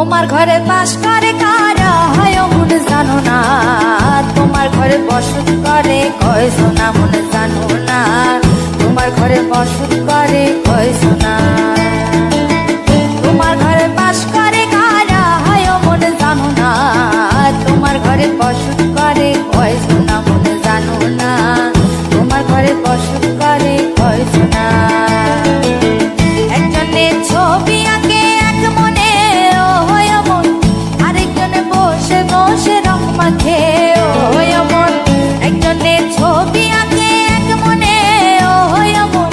তোমার ঘরে বাস করে কারা হয় মনে জানো না, তোমার ঘরে বসত করে কয়জনা মনে জানো না, তোমার ঘরে বসত করে কয়জনা। তোমার ঘরে বাস করে কারা হয় মনে জানো না, তোমার ঘরে বসত করে কয়জনা মনে জানো না, তোমার ঘরে বসত করে কয়জনা। একজনে ছবি আঁকে এক মনে ও হয় মন, আরেকজনে বসে বসে রং মাখে ও হয় মন। একজনে ছবি আঁকে এক মনে ও হয় মন,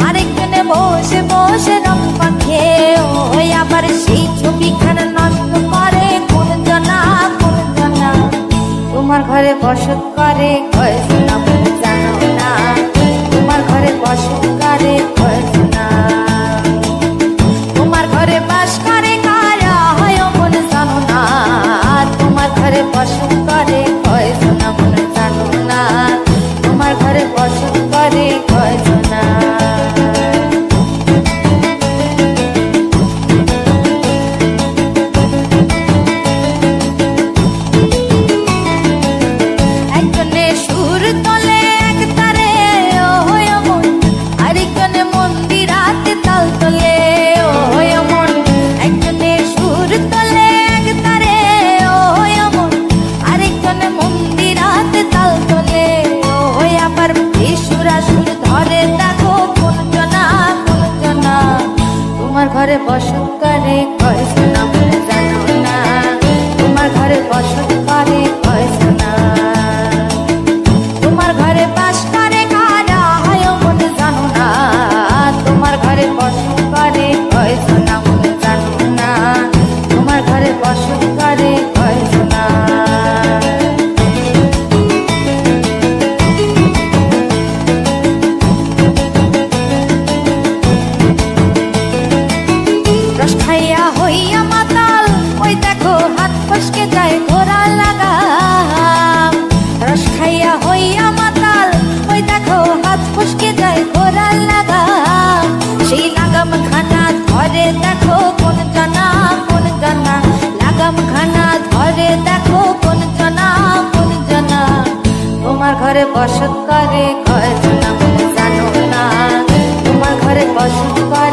আরেকজনে বসে বসে রং মাখে ও হয়। আবার সেই ছবিখানা নষ্ট করে কোন জনা কোন জনা, তোমার ঘরে বসত করে কয়জনা মনে জানো না, তোমার ঘরে বসত করে কয়জনা। তোমার ঘরে বাস করে কারা হয় মনে জানো না, তোমার ঘরে বসত করে কয়জনা মনে জানো না, তোমার ঘরে বসত করে কয়জনা। একজনে সুর তোলে এক তারে ও হয় মন, আরেকজনে মন্দিরাতে তাল তোলে ও হয় মন। একজনে সুর তোলে এক তারে ও হয় মন, আরেকজনে মন্দিরাতে তাল তোলে ও হয়। আবার সুরা সুর ধরে দেখো কোন জনা কোন জনা, তোমার ঘরে বসত করে কয়জনা মনে জানো না, তোমার ঘরে বসত করে কয়জনা। তোমার ঘরে বাস করে কারা হয় মনে জানো না, তোমার ঘরে বসত করে কয়জনা মনে জানো না, তোমার ঘরে বসত করে কয়জনা। রস খাইয়া হইয়া মাতাল ওই দেখো হাত ফসকে যায় ঘোড়া লাগাম, রস খাইয়া হইয়া মাতাল ওই দেখো হাত ফসকে যায় ঘোড়া লাগাম। সেই লাগাম খানা ধরে দেখো কোন জনা কোন জনা, লাগাম খানা ধরে দেখো কোন জনা কোন জনা, তোমার ঘরে বসত করে কয়জনা মনে জানো না, তোমার ঘরে বসত করে